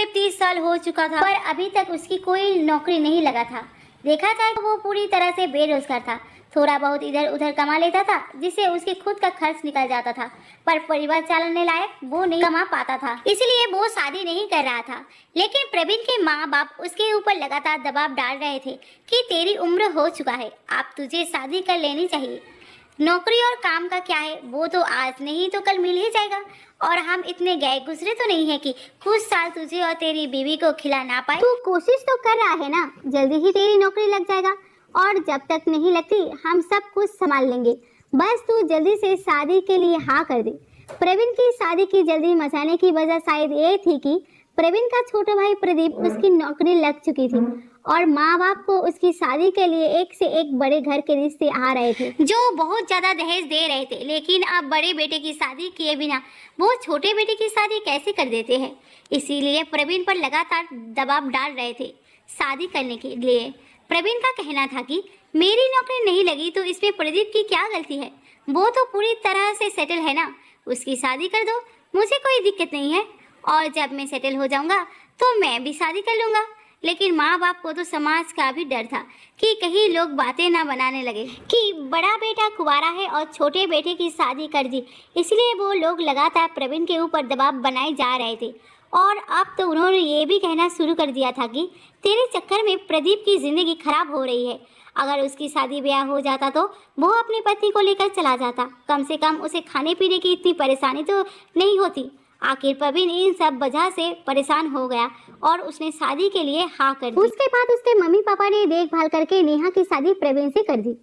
करीब 30 साल हो चुका था, पर अभी तक उसकी कोई नौकरी नहीं लगा था। देखा जाए तो वो पूरी तरह से बेरोजगार था। थोड़ा बहुत इधर उधर कमा लेता था, जिससे उसके खुद का खर्च निकल जाता था, पर परिवार चलाने लायक वो नहीं कमा पाता था, इसलिए वो शादी नहीं कर रहा था। लेकिन प्रवीण के माँ बाप उसके ऊपर लगातार दबाव डाल रहे थे कि तेरी उम्र हो चुका है, अब तुझे शादी कर लेनी चाहिए। नौकरी और काम का क्या है, वो तो आज नहीं तो कल मिल ही जाएगा, और हम इतने गए गुजरे तो नहीं है कि कुछ साल तुझे और तेरी बीवी को खिला ना पाए। तू कोशिश तो कर रहा है ना, जल्दी ही तेरी नौकरी लग जाएगा, और जब तक नहीं लगती हम सब कुछ संभाल लेंगे। बस तू जल्दी से शादी के लिए हाँ कर दे। प्रवीण की शादी की जल्दी मचाने की वजह शायद ये थी कि प्रवीण का छोटा भाई प्रदीप उसकी नौकरी लग चुकी थी, और माँ बाप को उसकी शादी के लिए एक से एक बड़े घर के रिश्ते आ रहे थे, जो बहुत ज्यादा दहेज दे रहे थे। लेकिन अब बड़े बेटे की शादी किए बिना वो छोटे बेटे की शादी कैसे कर देते हैं, इसीलिए प्रवीण पर लगातार दबाव डाल रहे थे शादी करने के लिए। प्रवीण का कहना था कि मेरी नौकरी नहीं लगी तो इसमें प्रदीप की क्या गलती है, वो तो पूरी तरह से सेटल है ना, उसकी शादी कर दो, मुझे कोई दिक्कत नहीं है, और जब मैं सेटल हो जाऊंगा तो मैं भी शादी कर लूंगा। लेकिन माँ बाप को तो समाज का भी डर था कि कहीं लोग बातें ना बनाने लगे कि बड़ा बेटा कुंवारा है और छोटे बेटे की शादी कर दी, इसलिए वो लोग लगातार प्रवीण के ऊपर दबाव बनाए जा रहे थे। और अब तो उन्होंने ये भी कहना शुरू कर दिया था कि तेरे चक्कर में प्रदीप की जिंदगी खराब हो रही है, अगर उसकी शादी ब्याह हो जाता तो वो अपनी पत्नी को लेकर चला जाता, कम से कम उसे खाने पीने की इतनी परेशानी तो नहीं होती। आखिर प्रवीण इन सब वजह से परेशान हो गया और उसने शादी के लिए हाँ कर दी। उसके बाद उसके मम्मी पापा ने देखभाल करके नेहा की शादी प्रवीण से कर दी।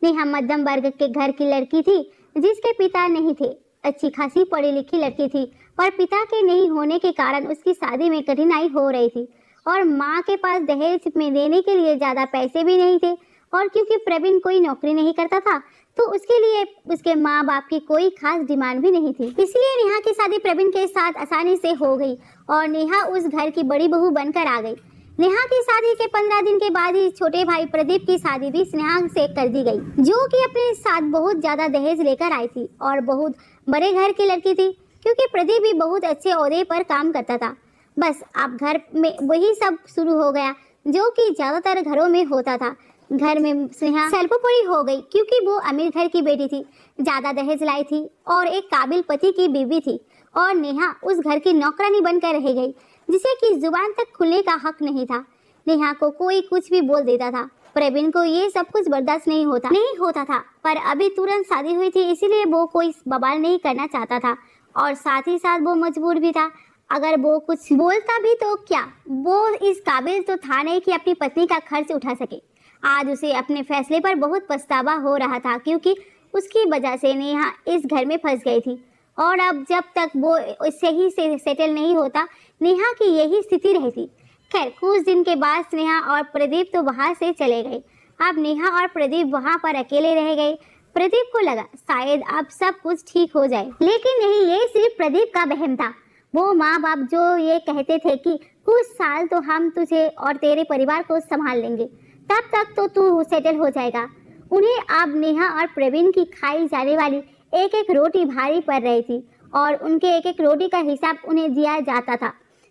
नेहा मध्यम वर्ग के घर की लड़की थी, जिसके पिता नहीं थे। अच्छी खासी पढ़ी लिखी लड़की थी, पर पिता के नहीं होने के कारण उसकी शादी में कठिनाई हो रही थी, और माँ के पास दहेज में देने के लिए ज़्यादा पैसे भी नहीं थे। और क्योंकि प्रवीण कोई नौकरी नहीं करता था, तो उसके लिए उसके माँ बाप की कोई खास डिमांड भी नहीं थी, इसलिए नेहा की शादी प्रवीण के साथ आसानी से हो गई और नेहा उस घर की बड़ी बहू बनकर आ गई। नेहा की शादी के 15 दिन के बाद ही छोटे भाई प्रदीप की शादी भी स्नेहा से कर दी गई, जो कि अपने साथ बहुत ज्यादा दहेज लेकर आई थी और बहुत बड़े घर की लड़की थी, क्योंकि प्रदीप भी बहुत अच्छे ओहदे पर काम करता था। बस अब घर में वही सब शुरू हो गया जो कि ज्यादातर घरों में होता था। घर में स्नेहा सर्वोपरि हो गई, क्योंकि वो अमीर घर की बेटी थी, ज्यादा दहेज लाई थी और एक काबिल पति की बीवी थी, और नेहा उस घर की नौकरानी बनकर रह गई, जिसे कि जुबान तक खुलने का हक नहीं था। नेहा को कोई कुछ भी बोल देता था। प्रवीण को ये सब कुछ बर्दाश्त नहीं होता था, पर अभी तुरंत शादी हुई थी, इसीलिए वो कोई बवाल नहीं करना चाहता था, और साथ ही साथ वो मजबूर भी था। अगर वो कुछ बोलता भी तो क्या, वो इस काबिल तो था नहीं कि अपनी पत्नी का खर्च उठा सके। आज उसे अपने फैसले पर बहुत पछतावा हो रहा था, क्योंकि उसकी वजह से नेहा इस घर में फंस गई थी, और अब जब तक वो सही से सेटल नहीं होता, नेहा की यही स्थिति रहती। खैर, कुछ दिन के बाद स्नेहा और प्रदीप तो वहाँ से चले गए। अब नेहा और प्रदीप वहाँ पर अकेले रह गए। प्रदीप को लगा शायद अब सब कुछ ठीक हो जाए, लेकिन नहीं, ये सिर्फ प्रदीप का वहम था। वो माँ बाप जो ये कहते थे कि कुछ साल तो हम तुझे और तेरे परिवार को संभाल लेंगे, तब तक तो तू सेटल हो जाएगा, उन्हें अब नेहा और प्रवीण की खाई जाने वाली एक एक रोटी भारी पड़ रही थी, और उनके एक एक रोटी का हिसाब उन्हें दिया जाता था।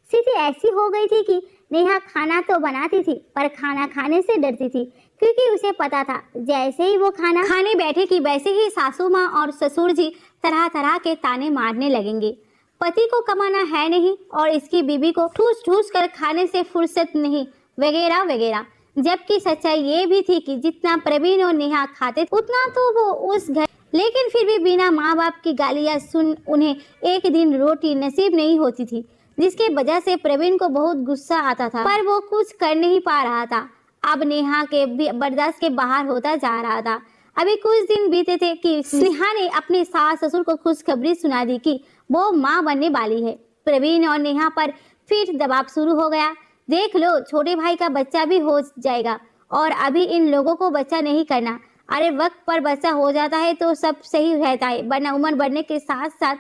स्थिति ऐसी हो गई थी कि नेहा खाना तो बनाती थी, पर खाना खाने से डरती थी, क्योंकि उसे पता था जैसे ही वो खाना खाने बैठेगी, वैसे ही सासू माँ और ससुर जी तरह तरह के ताने मारने लगेंगे। पति को कमाना है नहीं और इसकी बीवी को ठूस ठूस कर खाने से फुर्सत नहीं, वगैरह वगैरह। जबकि सच्चाई ये भी थी कि जितना प्रवीण और नेहा खाते उतना तो वो उस घर, लेकिन फिर भी बिना माँ बाप की गालियाँ सुन उन्हें एक दिन रोटी नसीब नहीं होती थी, जिसके वजह से प्रवीण को बहुत गुस्सा आता था, पर वो कुछ कर नहीं पा रहा था। अब नेहा के बर्दाश्त के बाहर होता जा रहा था। अभी कुछ दिन बीते थे कि स्नेहा ने अपने सास ससुर को खुशखबरी सुना दी कि वो माँ बनने वाली है। प्रवीण और नेहा पर फिर दबाव शुरू हो गया। देख लो, छोटे भाई का बच्चा भी हो जाएगा, और अभी इन लोगों को बच्चा नहीं करना। अरे वक्त पर बच्चा हो जाता है तो सब सही रहता है, वरना उम्र बढ़ने के साथ साथ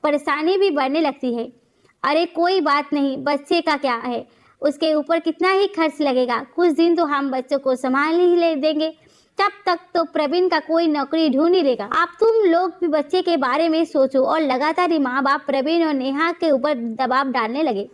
परेशानी भी बढ़ने लगती है। अरे कोई बात नहीं, बच्चे का क्या है, उसके ऊपर कितना ही खर्च लगेगा, कुछ दिन तो हम बच्चों को संभाल ही ले देंगे, तब तक तो प्रवीण का कोई नौकरी ढूंढ ही लेगा। आप तुम लोग भी बच्चे के बारे में सोचो। और लगातार ही माँ बाप प्रवीण और नेहा के ऊपर दबाव डालने लगे।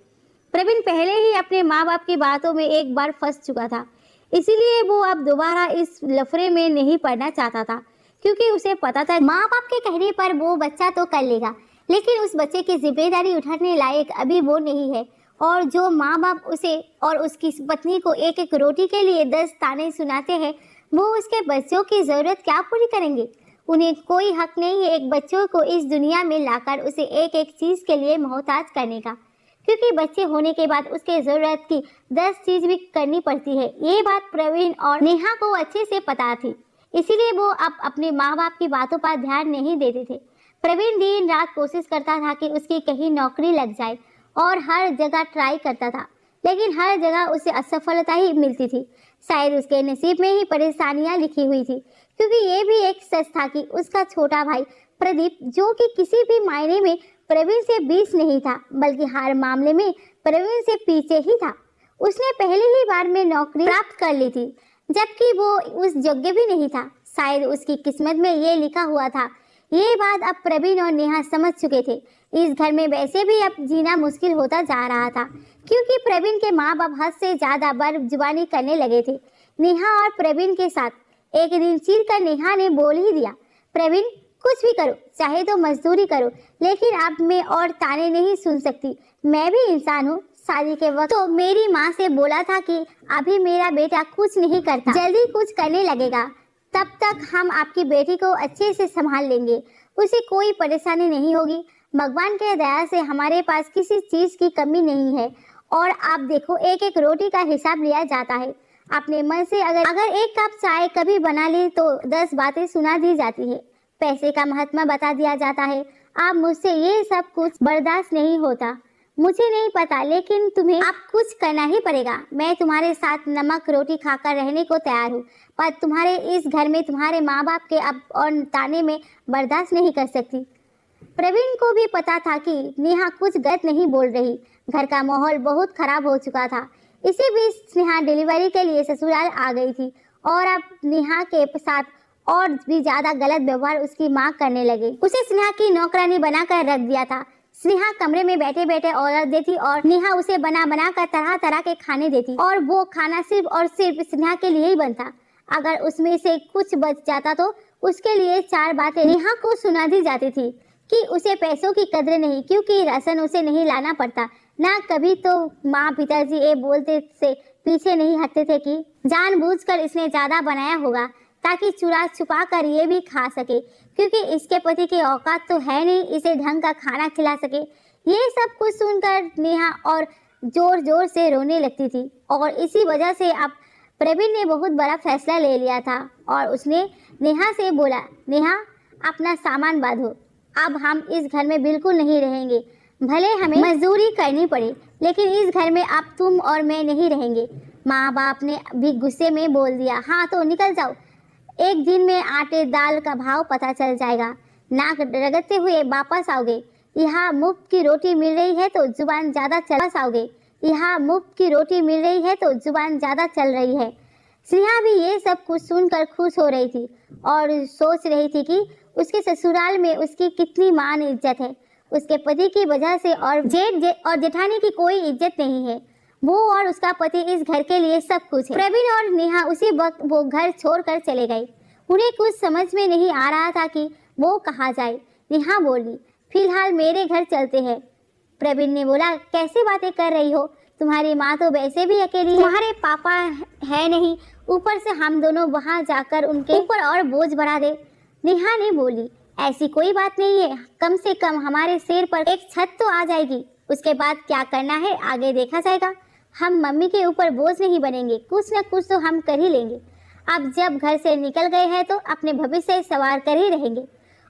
प्रवीण पहले ही अपने माँ बाप की बातों में एक बार फंस चुका था, इसीलिए वो अब दोबारा इस लफड़े में नहीं पड़ना चाहता था, क्योंकि उसे पता था माँ बाप के कहने पर वो बच्चा तो कर लेगा, लेकिन उस बच्चे की जिम्मेदारी उठाने लायक अभी वो नहीं है। और जो माँ बाप उसे और उसकी पत्नी को एक एक रोटी के लिए 10 ताने सुनाते हैं, वो उसके बच्चों की ज़रूरत क्या पूरी करेंगे? उन्हें कोई हक नहीं है एक बच्चों को इस दुनिया में लाकर उसे एक एक चीज़ के लिए मोहताज करने का, क्योंकि बच्चे होने के बाद उसके ज़रूरत की 10 चीज़ भी करनी पड़ती है। ये बात प्रवीण और नेहा को अच्छे से पता थी, इसीलिए वो अब अपने माँ बाप की बातों पर ध्यान नहीं देते थे। प्रवीण दिन रात कोशिश करता था कि उसकी कहीं नौकरी लग जाए और हर जगह ट्राई करता था, लेकिन हर जगह उसे असफलता ही मिलती थी। शायद उसके नसीब में ही परेशानियां लिखी हुई थी, क्योंकि ये भी एक सच था कि उसका छोटा भाई प्रदीप, जो कि किसी भी मायने में प्रवीण से 20 नहीं था, बल्कि हर मामले में प्रवीण से पीछे ही था। उसने पहली ही बार में नौकरी प्राप्त कर ली थी, जबकि वो उस योग्य भी नहीं था। शायद उसकी किस्मत में ये लिखा हुआ था। ये बात अब प्रवीण और नेहा समझ चुके थे। इस घर में वैसे भी अब जीना मुश्किल होता जा रहा था, क्योंकि प्रवीण के माँ बाप हद से ज्यादा बर्फजुबानी करने लगे थे नेहा और प्रवीण के साथ। एक दिन चिढ़कर नेहा ने बोल ही दिया, प्रवीण कुछ भी करो, चाहे तो मजदूरी करो, लेकिन अब मैं और ताने नहीं सुन सकती। मैं भी इंसान हूँ। शादी के वक्त तो मेरी माँ से बोला था कि अभी मेरा बेटा कुछ नहीं करता, जल्दी कुछ करने लगेगा, तब तक हम आपकी बेटी को अच्छे से संभाल लेंगे, उसे कोई परेशानी नहीं होगी। भगवान के दया से हमारे पास किसी चीज़ की कमी नहीं है। और आप देखो, एक एक रोटी का हिसाब लिया जाता है। अपने मन से अगर एक कप चाय कभी बना ली तो 10 बातें सुना दी जाती है, पैसे का महत्व बता दिया जाता है। आप मुझसे ये सब कुछ बर्दाश्त नहीं होता। मुझे नहीं पता, लेकिन तुम्हें अब कुछ करना ही पड़ेगा। मैं तुम्हारे साथ नमक रोटी खाकर रहने को तैयार हूँ, पर तुम्हारे इस घर में तुम्हारे माँ बाप के अब और ताने में बर्दाश्त नहीं कर सकती। प्रवीण को भी पता था कि नेहा कुछ गलत नहीं बोल रही। घर का माहौल बहुत खराब हो चुका था। इसी बीच नेहा डिलीवरी के लिए ससुराल आ गई थी और अब नेहा के साथ और भी ज्यादा गलत व्यवहार उसकी माँ करने लगी। उसे स्नेहा की नौकरानी बनाकर रख दिया था। स्नेहा कमरे में बैठे बैठे ऑर्डर देती और नेहा उसे बना बना कर तरह तरह के खाने देती, और वो खाना सिर्फ और सिर्फ स्नेहा के लिए ही बनता। अगर उसमें से कुछ बच जाता तो उसके लिए 4 बातें नेहा को सुना दी जाती थी कि उसे पैसों की कदर नहीं, क्योंकि राशन उसे नहीं लाना पड़ता। ना कभी तो माँ पिताजी ये बोलते से पीछे नहीं हटते थे कि जानबूझकर इसने ज्यादा बनाया होगा ताकि चुरा छुपा कर ये भी खा सके, क्योंकि इसके पति की औकात तो है नहीं इसे ढंग का खाना खिला सके। ये सब कुछ सुनकर नेहा और जोर जोर से रोने लगती थी, और इसी वजह से अब प्रवीण ने बहुत बड़ा फैसला ले लिया था और उसने नेहा से बोला, नेहा अपना सामान बांधो, अब हम इस घर में बिल्कुल नहीं रहेंगे। भले हमें मजदूरी करनी पड़े, लेकिन इस घर में अब तुम और मैं नहीं रहेंगे। माँ बाप ने भी गुस्से में बोल दिया, हाँ तो निकल जाओ, एक दिन में आटे दाल का भाव पता चल जाएगा। नाक रगड़ते हुए वापस आओगे। यहाँ मुफ्त की रोटी मिल रही है तो जुबान ज़्यादा चल आओगे। यहाँ मुफ्त की रोटी मिल रही है तो जुबान ज़्यादा चल रही है। स्नेहा भी ये सब कुछ सुनकर खुश हो रही थी और सोच रही थी कि उसके ससुराल में उसकी कितनी मान इज्जत है। उसके पति की वजह से और जेठ और जेठानी की कोई इज्जत नहीं है। वो और उसका पति इस घर के लिए सब कुछ है। प्रवीण और नेहा उसी वक्त वो घर छोड़कर चले गए। उन्हें कुछ समझ में नहीं आ रहा था कि वो कहाँ जाए। नेहा बोली, फिलहाल मेरे घर चलते हैं। प्रवीण ने बोला, कैसे बातें कर रही हो, तुम्हारी माँ तो वैसे भी अकेली है, तुम्हारे पापा है नहीं, ऊपर से हम दोनों वहाँ जाकर उनके ऊपर और बोझ बढ़ा दे। नेहा ने बोली, ऐसी कोई बात नहीं है, कम से कम हमारे सिर पर एक छत तो आ जाएगी, उसके बाद क्या करना है आगे देखा जाएगा। हम मम्मी के ऊपर बोझ नहीं बनेंगे, कुछ न कुछ तो हम कर ही लेंगे। अब जब घर से निकल गए हैं तो अपने भविष्य सवार कर ही रहेंगे।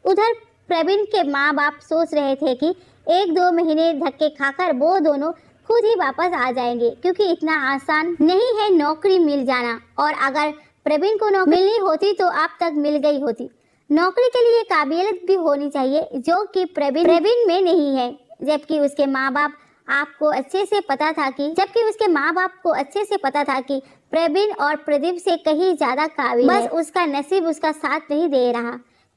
उधर प्रवीण के माँ बाप सोच रहे थे कि 1-2 महीने धक्के खाकर वो दोनों खुद ही वापस आ जाएंगे, क्योंकि इतना आसान नहीं है नौकरी मिल जाना, और अगर प्रवीण को नौकरी मिलनी होती तो अब तक मिल गई होती। नौकरी के लिए काबिलियत भी होनी चाहिए, जो कि प्रवीण में नहीं है। जबकि उसके माँ बाप को अच्छे से पता था कि प्रवीण और प्रदीप से कहीं ज्यादा काबिल है, बस उसका नसीब उसका साथ नहीं दे रहा।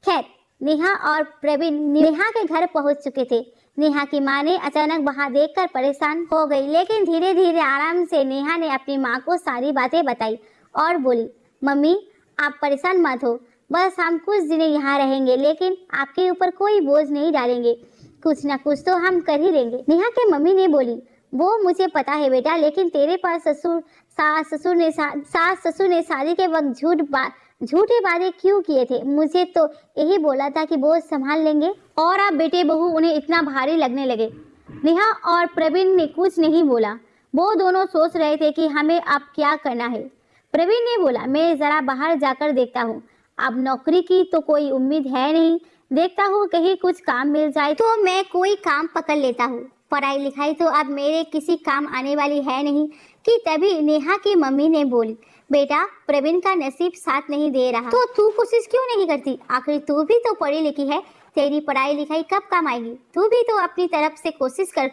खैर, नेहा और प्रवीण नेहा के घर पहुंच चुके थे। नेहा की माँ ने अचानक वहाँ देखकर परेशान हो गई, लेकिन धीरे धीरे आराम से नेहा ने अपनी माँ को सारी बातें बताई और बोली, मम्मी आप परेशान मत हो, बस हम कुछ दिन यहाँ रहेंगे, लेकिन आपके ऊपर कोई बोझ नहीं डालेंगे, कुछ ना कुछ तो हम कर ही लेंगे। नेहा के मम्मी ने बोली, वो मुझे पता है बेटा, लेकिन तेरे पास सास ससुर ने शादी के वक्त झूठे वादे क्यों किए थे? मुझे तो यही बोला था कि बोझ संभाल लेंगे, और अब बेटे बहू उन्हें इतना भारी लगने लगे। नेहा और प्रवीण ने कुछ नहीं बोला, वो दोनों सोच रहे थे कि हमें अब क्या करना है। प्रवीण ने बोला, मैं जरा बाहर जाकर देखता हूँ, अब नौकरी की तो कोई उम्मीद है नहीं, देखता हूँ कहीं कुछ काम मिल जाए तो मैं कोई काम पकड़ लेता हूँ, पढ़ाई लिखाई तो अब मेरे किसी काम आने वाली है नहीं। कि तभी नेहा की मम्मी ने बोली, बेटा प्रवीण का नसीब साथ नहीं दे रहा, तो तू कोशिश क्यों नहीं करती? आखिर तू भी तो पढ़ी लिखी है, तेरी पढ़ाई लिखाई कब काम आएगी? तू भी तो अपनी तरफ से कोशिश कर,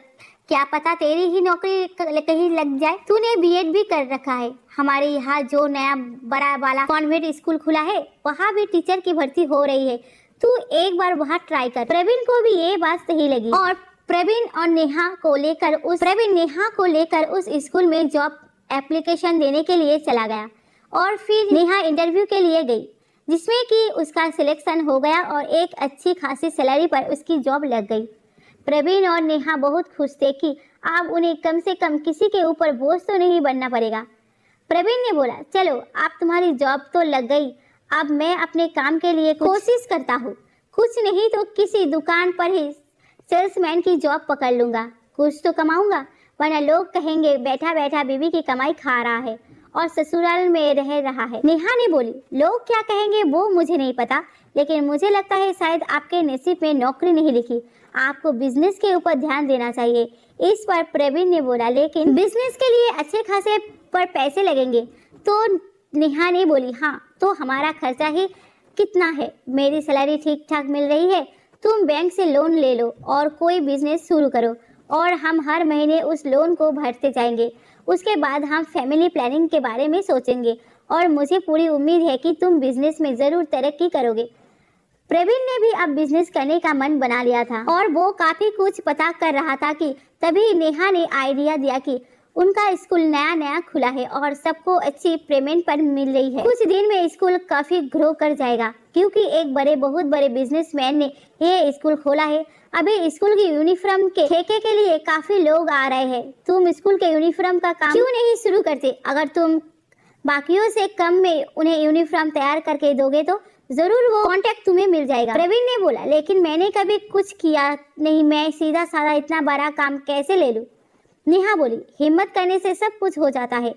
क्या पता तेरी ही नौकरी कहीं लग जाए। तूने बीएड भी कर रखा है, हमारे यहाँ जो नया बड़ा वाला कॉन्वेंट स्कूल खुला है वहाँ भी टीचर की भर्ती हो रही है, तू एक बार वहाँ ट्राई कर। प्रवीण को भी ये बात सही लगी और प्रवीण नेहा को लेकर उस स्कूल में जॉब एप्लीकेशन देने के लिए चला गया और फिर नेहा इंटरव्यू के लिए गई, जिसमें कि उसका सिलेक्शन हो गया और एक अच्छी खासी सैलरी पर उसकी जॉब लग गई। प्रवीण और नेहा बहुत खुश थे कि अब उन्हें कम से कम किसी के ऊपर बोझ तो नहीं बनना पड़ेगा। प्रवीण ने बोला, चलो अब तुम्हारी जॉब तो लग गई, अब मैं अपने काम के लिए कोशिश करता हूँ, कुछ नहीं तो किसी दुकान पर ही सेल्समैन की जॉब पकड़ लूंगा, कुछ तो कमाऊंगा, वरना लोग कहेंगे बैठा बैठा बीवी की कमाई खा रहा है और ससुराल में रह रहा है। नेहा ने बोली, लोग क्या कहेंगे वो मुझे नहीं पता, लेकिन मुझे लगता है शायद आपके नसीब में नौकरी नहीं लिखी, आपको बिजनेस के ऊपर ध्यान देना चाहिए। इस पर प्रवीण ने बोला, लेकिन बिजनेस के लिए अच्छे खासे पर पैसे लगेंगे। तो नेहा ने बोली, हाँ तो हमारा खर्चा ही कितना है, मेरी सैलरी ठीक ठाक मिल रही है, तुम बैंक से लोन ले लो और कोई बिजनेस शुरू करो और हम हर महीने उस लोन को भरते जाएंगे, उसके बाद हम फैमिली प्लानिंग के बारे में सोचेंगे और मुझे पूरी उम्मीद है कि तुम बिजनेस में ज़रूर तरक्की करोगे। प्रवीण ने भी अब बिजनेस करने का मन बना लिया था और वो काफ़ी कुछ पता कर रहा था कि तभी नेहा ने आइडिया दिया कि उनका स्कूल नया खुला है और सबको अच्छी पेमेंट पर मिल रही है, कुछ दिन में स्कूल काफी ग्रो कर जाएगा, क्योंकि एक बहुत बड़े बिजनेसमैन ने ये स्कूल खोला है। अभी स्कूल की यूनिफॉर्म के ठेके के लिए काफी लोग आ रहे हैं, तुम स्कूल के यूनिफॉर्म का काम क्यों नहीं शुरू करते? अगर तुम बाकियों से कम में उन्हें यूनिफॉर्म तैयार करके दोगे तो जरूर वो कॉन्ट्रैक्ट तुम्हें मिल जाएगा। प्रवीण ने बोला, लेकिन मैंने कभी कुछ किया नहीं, मैं सीधा साधा इतना बड़ा काम कैसे ले लूं? नेहा बोली, हिम्मत करने से सब कुछ हो जाता है।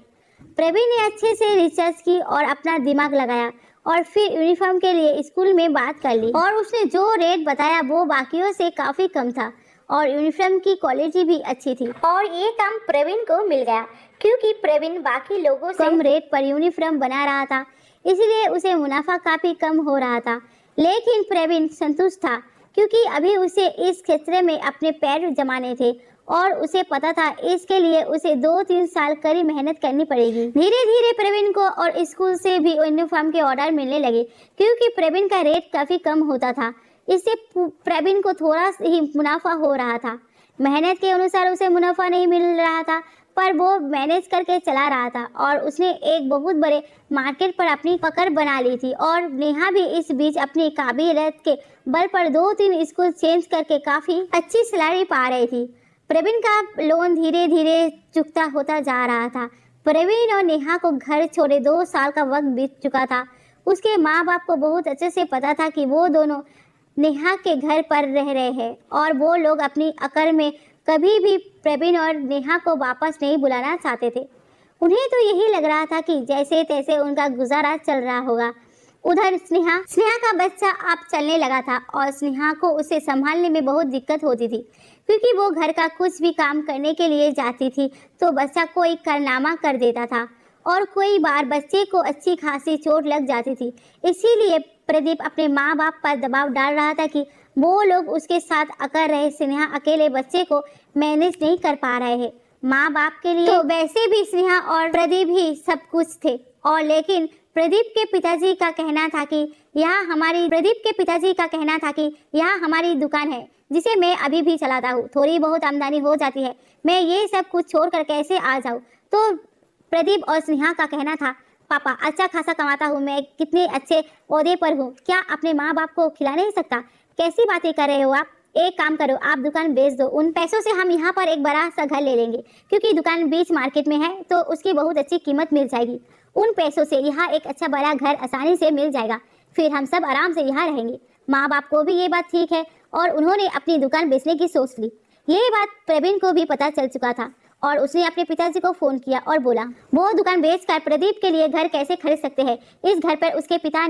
प्रवीण ने अच्छे से रिसर्च की और अपना दिमाग लगाया और फिर यूनिफॉर्म के लिए स्कूल में बात कर ली और उसने जो रेट बताया वो बाकियों से काफ़ी कम था और यूनिफॉर्म की क्वालिटी भी अच्छी थी और ये काम प्रवीण को मिल गया, क्योंकि प्रवीण बाकी लोगों से कम रेट पर यूनिफॉर्म बना रहा था, इसलिए उसे मुनाफा काफ़ी कम हो रहा था। लेकिन प्रवीण संतुष्ट था, क्योंकि अभी उसे इस क्षेत्र में अपने पैर जमाने थे और उसे पता था इसके लिए उसे 2-3 साल कड़ी मेहनत करनी पड़ेगी। धीरे धीरे प्रवीण को और स्कूल से भी यूनिफॉर्म के ऑर्डर मिलने लगे, क्योंकि प्रवीण का रेट काफ़ी कम होता था, इससे प्रवीण को थोड़ा ही मुनाफा हो रहा था। मेहनत के अनुसार उसे मुनाफा नहीं मिल रहा था, पर वो मैनेज करके चला रहा था और उसने एक बहुत बड़े मार्केट पर अपनी पकड़ बना ली थी और नेहा भी इस बीच अपनी काबिलियत के बल पर 2-3 स्कूल चेंज करके काफ़ी अच्छी सैलरी पा रही थी। प्रवीण का लोन धीरे धीरे चुकता होता जा रहा था। प्रवीण और नेहा को घर छोड़े 2 साल का वक्त बीत चुका था। उसके माँ बाप को बहुत अच्छे से पता था कि वो दोनों नेहा के घर पर रह रहे हैं और वो लोग अपनी अकड़ में कभी भी प्रवीण और नेहा को वापस नहीं बुलाना चाहते थे। उन्हें तो यही लग रहा था कि जैसे तैसे उनका गुजारा चल रहा होगा। उधर स्नेहा का बच्चा अब चलने लगा था और स्नेहा को उसे संभालने में बहुत दिक्कत होती थी, क्योंकि वो घर का कुछ भी काम करने के लिए जाती थी तो बच्चा कोई कारनामा कर देता था और कोई बार बच्चे को अच्छी खासी चोट लग जाती थी। इसीलिए प्रदीप अपने माँ बाप पर दबाव डाल रहा था कि वो लोग उसके साथ अकड़ रहे स्नेहा अकेले बच्चे को मैनेज नहीं कर पा रहे हैं। माँ बाप के लिए तो वैसे भी स्नेहा और प्रदीप ही सब कुछ थे, और लेकिन प्रदीप के पिताजी का कहना था कि यहाँ हमारी प्रदीप के पिताजी का कहना था कि यहाँ हमारी दुकान है जिसे मैं अभी भी चलाता हूँ, थोड़ी बहुत आमदनी हो जाती है, मैं ये सब कुछ छोड़कर कैसे आ जाऊँ। तो प्रदीप और स्नेहा का कहना था, पापा अच्छा खासा कमाता हूँ, मैं कितने अच्छे ओहदे पर हूँ, क्या अपने माँ बाप को खिला नहीं सकता। कैसी बातें कर रहे हो आप, एक काम करो आप दुकान बेच दो, उन पैसों से हम यहाँ पर एक बड़ा सा घर ले लेंगे, क्योंकि दुकान बीच मार्केट में है तो उसकी बहुत अच्छी कीमत मिल जाएगी। उन पैसों से यहाँ एक अच्छा बड़ा घर आसानी से मिल जाएगा, फिर हम सब आराम से यहाँ रहेंगे। माँ बाप को भी ये बात ठीक है और उन्होंने अपनी दुकान बेचने की सोच ली। ये बात प्रवीण को भी पता चल चुका था और उसने अपने पिताजी को फोन किया और बोला वो दुकान बेचकर प्रदीप के लिए घर कैसे खरीद सकते हैं। इस पर उसके पिता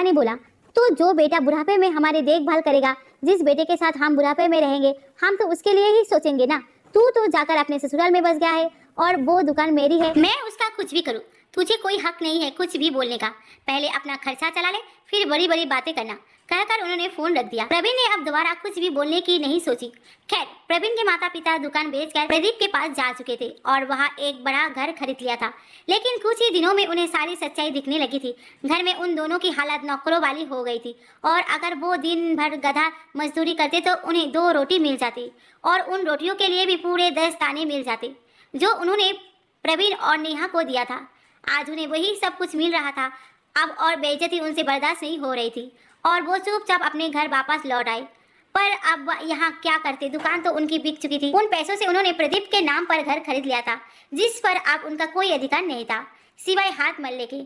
ने बोला तो जो बेटा बुढ़ापे में हमारी देखभाल करेगा, जिस बेटे के साथ हम बुढ़ापे में रहेंगे, हम तो उसके लिए ही सोचेंगे ना। तू तो जाकर अपने ससुराल में बस गया है और वो दुकान मेरी है। मैं उसका कुछ भी करूँ, तुझे कोई हक नहीं है कुछ भी बोलने का। पहले अपना खर्चा चला ले, फिर बड़ी बड़ी बातें करना, कहकर उन्होंने फोन रख दिया। प्रवीण ने अब दोबारा कुछ भी बोलने की नहीं सोची। खैर, प्रवीण के माता पिता दुकान बेचकर प्रदीप के पास जा चुके थे और वहाँ एक बड़ा घर खरीद लिया था। लेकिन कुछ ही दिनों में उन्हें सारी सच्चाई दिखने लगी थी। घर में उन दोनों की हालत नौकरों वाली हो गई थी और अगर वो दिन भर गधा मजदूरी करते तो उन्हें 2 रोटी मिल जाती और उन रोटियों के लिए भी पूरे 10 ताने मिल जाते जो उन्होंने प्रवीण और नेहा को दिया था। आज उन्हें वही सब कुछ मिल रहा था अब, और बेइज्जती उनसे बर्दाश्त नहीं हो रही थी और वो चुपचाप अपने घर वापस लौट आए। पर अब यहाँ क्या करते, दुकान तो उनकी बिक चुकी थी। उन पैसों से उन्होंने प्रदीप के नाम पर घर खरीद लिया था जिस पर अब उनका कोई अधिकार नहीं था सिवाय हाथ मलने के।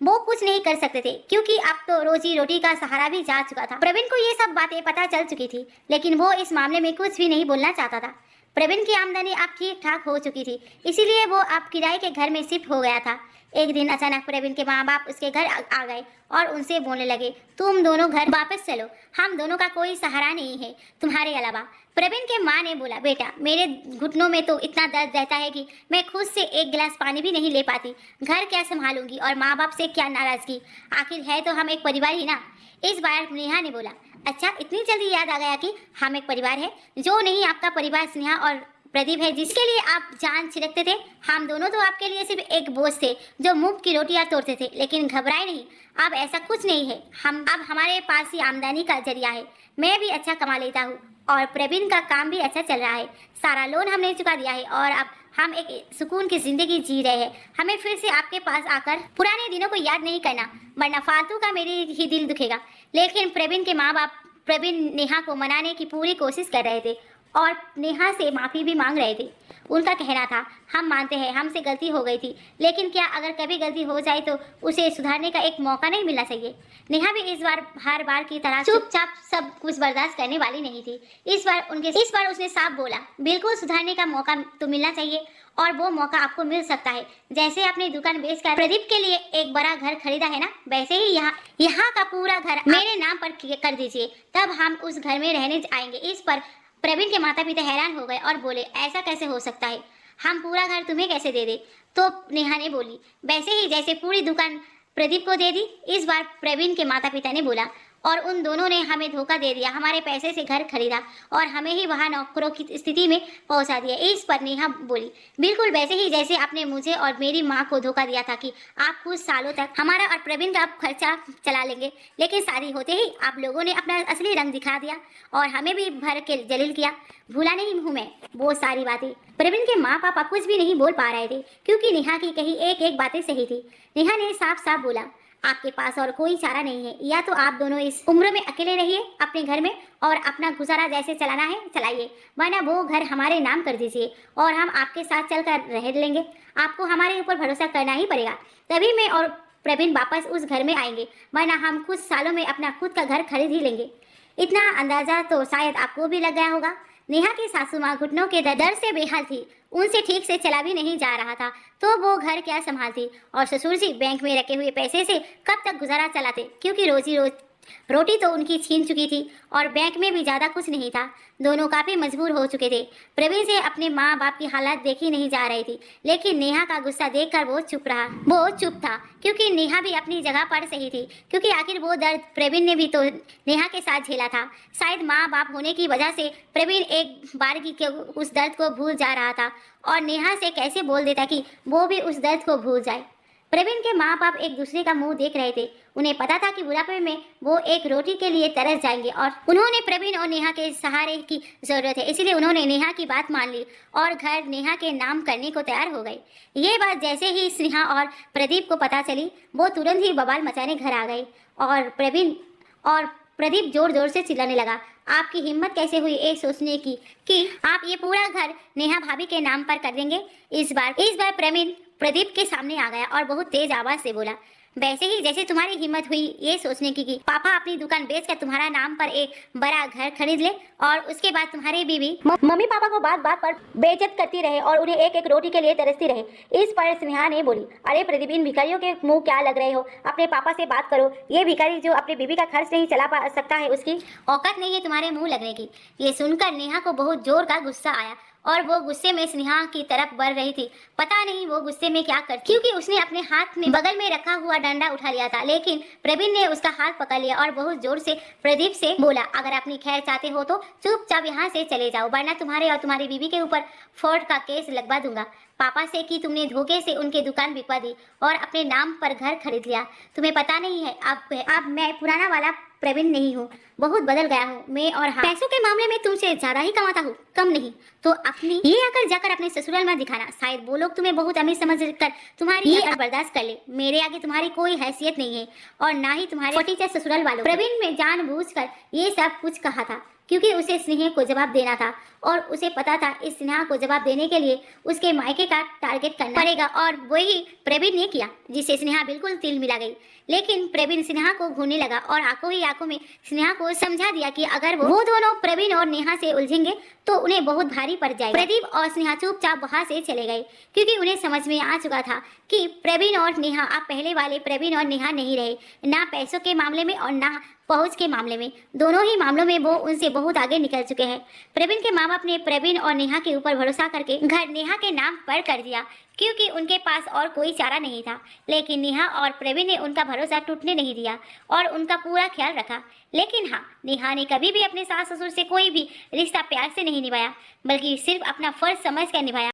वो कुछ नहीं कर सकते थे क्योंकि अब तो रोजी रोटी का सहारा भी जा चुका था। प्रवीण को ये सब बातें पता चल चुकी थी लेकिन वो इस मामले में कुछ भी नहीं बोलना चाहता था। प्रवीण की आमदनी अब ठीक ठाक हो चुकी थी, इसीलिए वो अब किराए के घर में शिफ्ट हो गया था। एक दिन अचानक प्रवीण के माँ बाप उसके घर आ गए और उनसे बोलने लगे, तुम दोनों घर वापस चलो, हम दोनों का कोई सहारा नहीं है तुम्हारे अलावा। प्रवीण के माँ ने बोला, बेटा मेरे घुटनों में तो इतना दर्द रहता है कि मैं खुद से एक गिलास पानी भी नहीं ले पाती, घर क्या संभालूंगी और माँ बाप से क्या नाराजगी, आखिर है तो हम एक परिवार ही ना। इस बार नेहा ने बोला, अच्छा इतनी जल्दी याद आ गया कि हम एक परिवार है। जो नहीं आपका परिवार स्नेहा और प्रदीप है जिसके लिए आप जान छिड़कते थे, हम दोनों तो आपके लिए सिर्फ एक बोझ थे जो मुफ्त की रोटियां तोड़ते थे। लेकिन घबराए नहीं, अब ऐसा कुछ नहीं है, हम अब हमारे पास ही आमदनी का जरिया है। मैं भी अच्छा कमा लेता हूँ और प्रवीण का काम भी अच्छा चल रहा है, सारा लोन हमने चुका दिया है और अब हम एक सुकून की जिंदगी जी रहे हैं। हमें फिर से आपके पास आकर पुराने दिनों को याद नहीं करना, वरना फालतू का मेरे ही दिल दुखेगा। लेकिन प्रवीण के माँ बाप प्रवीण नेहा को मनाने की पूरी कोशिश कर रहे थे और नेहा से माफ़ी भी मांग रहे थे। उनका कहना था, हम मानते हैं हमसे गलती हो गई थी, लेकिन क्या अगर कभी गलती हो जाए तो उसे सुधारने का एक मौका नहीं मिलना चाहिए। नेहा भी इस बार हर बार की तरह चुपचाप सब कुछ बर्दाश्त करने वाली नहीं थी। इस बार उसने साफ बोला, बिल्कुल सुधारने का मौका तो मिलना चाहिए और वो मौका आपको मिल सकता है। जैसे आपने दुकान बेचकर प्रदीप के लिए एक बड़ा घर खरीदा है ना, वैसे ही यहाँ का पूरा घर मेरे नाम पर कर दीजिए, तब हम उस घर में रहने आएंगे। इस पर प्रवीण के माता पिता हैरान हो गए और बोले, ऐसा कैसे हो सकता है, हम पूरा घर तुम्हें कैसे दे दे। तो नेहा ने बोली, वैसे ही जैसे पूरी दुकान प्रदीप को दे दी। इस बार प्रवीण के माता पिता ने बोला, और उन दोनों ने हमें धोखा दे दिया, हमारे पैसे से घर खरीदा और हमें ही वहाँ नौकरों की स्थिति में पहुँचा दिया। इस पर नेहा बोली, बिल्कुल वैसे ही जैसे आपने मुझे और मेरी माँ को धोखा दिया था कि आप कुछ सालों तक हमारा और प्रवीण का खर्चा चला लेंगे, लेकिन शादी होते ही आप लोगों ने अपना असली रंग दिखा दिया और हमें भी भर के जलील किया। भूला नहीं हूँ मैं वो सारी बातें। प्रवीण के माँ पापा कुछ भी नहीं बोल पा रहे थे क्योंकि नेहा की कही एक एक बातें सही थी। नेहा ने साफ साफ बोला, आपके पास और कोई चारा नहीं है, या तो आप दोनों इस उम्र में अकेले रहिए अपने घर में और अपना गुजारा जैसे चलाना है चलाइए, वरना वो घर हमारे नाम कर दीजिए और हम आपके साथ चलकर रह लेंगे। आपको हमारे ऊपर भरोसा करना ही पड़ेगा, तभी मैं और प्रवीण वापस उस घर में आएंगे, वरना हम कुछ सालों में अपना खुद का घर खरीद ही लेंगे। इतना अंदाजा तो शायद आपको भी लग गया होगा। नेहा की सासू माँ घुटनों के दर्द से बेहाल थी, उनसे ठीक से चला भी नहीं जा रहा था, तो वो घर क्या संभालती। और ससुर जी बैंक में रखे हुए पैसे से कब तक गुजारा चलाते, क्योंकि रोटी तो उनकी छीन चुकी थी और बैंक में भी ज़्यादा कुछ नहीं था। दोनों काफ़ी मजबूर हो चुके थे। प्रवीण से अपने माँ बाप की हालत देखी नहीं जा रही थी, लेकिन नेहा का गुस्सा देखकर वो चुप था क्योंकि नेहा भी अपनी जगह पर सही थी, क्योंकि आखिर वो दर्द प्रवीण ने भी तो नेहा के साथ झेला था। शायद माँ बाप होने की वजह से प्रवीण एक बार की उस दर्द को भूल जा रहा था और नेहा से कैसे बोल देता कि वो भी उस दर्द को भूल जाए। प्रवीण के माँ बाप एक दूसरे का मुंह देख रहे थे। उन्हें पता था कि बुढ़ापे में वो एक रोटी के लिए तरस जाएंगे और उन्होंने प्रवीण और नेहा के सहारे की जरूरत है, इसलिए उन्होंने नेहा की बात मान ली और घर नेहा के नाम करने को तैयार हो गए। ये बात जैसे ही स्नेहा और प्रदीप को पता चली, वो तुरंत ही बवाल मचाने घर आ गए और प्रदीप जोर जोर से चिल्लाने लगा, आपकी हिम्मत कैसे हुई ये सोचने की कि आप ये पूरा घर नेहा भाभी के नाम पर कर देंगे। इस बार प्रवीण प्रदीप के सामने आ गया और बहुत तेज आवाज से बोला, वैसे ही जैसे तुम्हारी हिम्मत हुई ये सोचने की कि पापा अपनी दुकान बेचकर तुम्हारा नाम पर एक बड़ा घर खरीद ले और उसके बाद तुम्हारी बीवी मम्मी पापा को बात बात पर बेइज्जत करती रहे और उन्हें एक एक रोटी के लिए तरसती रहे। इस पर स्नेहा ने बोली, अरे प्रदीप, इन भिखारियों के मुंह क्या लग रहे हो, अपने पापा से बात करो। ये भिखारी जो अपनी बीवी का खर्च नहीं चला सकता है, उसकी औकात नहीं है तुम्हारे मुँह लगने की। ये सुनकर नेहा को बहुत जोर का गुस्सा आया और वो गुस्से में स्नेहा की तरफ बढ़ रही थी। पता नहीं वो गुस्से में क्या कर, क्योंकि उसने अपने हाथ में बगल में रखा हुआ डंडा उठा लिया था, लेकिन प्रवीण ने उसका हाथ पकड़ लिया और बहुत जोर से प्रदीप से बोला, अगर अपनी खैर चाहते हो तो चुपचाप यहाँ से चले जाओ, वरना तुम्हारे और तुम्हारी बीवी के ऊपर फ्रॉड का केस लगवा दूंगा। पापा से कि तुमने धोखे से उनके दुकान बिकवा दी और अपने नाम पर घर खरीद लिया। तुम्हें पता नहीं है अब मैं पुराना वाला प्रवीण नहीं हूँ, बहुत बदल गया हूँ मैं। और हाँ, पैसों के मामले में तुमसे ज्यादा ही कमाता हूँ, कम नहीं। तो अपनी ये आकर जाकर अपने ससुराल में दिखाना, शायद वो लोग तुम्हें बहुत अमीर समझ कर तुम्हारी ये बर्दाश्त कर ले। मेरे आगे तुम्हारी कोई हैसियत नहीं है और ना ही तुम्हारे फटीचे ससुराल वालों। प्रवीण ने जानबूझकर ये सब कुछ कहा था क्योंकि उसे स्नेहा को जवाब देना था और उसे पता था इस स्नेहा को जवाब देने के लिए उसके मायके का टारगेट करना पड़ेगा और वही प्रवीण ने किया, जिससे स्नेहा बिल्कुल तिल मिला गई। लेकिन प्रवीण स्नेहा को घूरने लगा और आंखों ही आंखों में स्नेहा को समझा दिया कि अगर वो दोनों प्रवीण और नेहा से उलझेंगे तो उन्हें बहुत भारी पड़ जाएगा। प्रदीप और स्नेहा चुपचाप वहां से चले गए क्योंकि उन्हें समझ में आ चुका था कि प्रवीण और नेहा अब पहले वाले प्रवीण और नेहा नहीं रहे, ना पैसों के मामले में और ना पहुंच के मामले में। दोनों ही मामलों में वो उनसे बहुत आगे निकल चुके हैं। प्रवीण के माँ बाप ने प्रवीण और नेहा के ऊपर भरोसा करके घर नेहा के नाम पर कर दिया क्योंकि उनके पास और कोई चारा नहीं था। लेकिन नेहा और प्रवीण ने उनका भरोसा टूटने नहीं दिया और उनका पूरा ख्याल रखा। लेकिन हाँ, नेहा ने कभी भी अपने सास ससुर से कोई भी रिश्ता प्यार से नहीं निभाया, बल्कि सिर्फ अपना फर्ज समझ कर निभाया।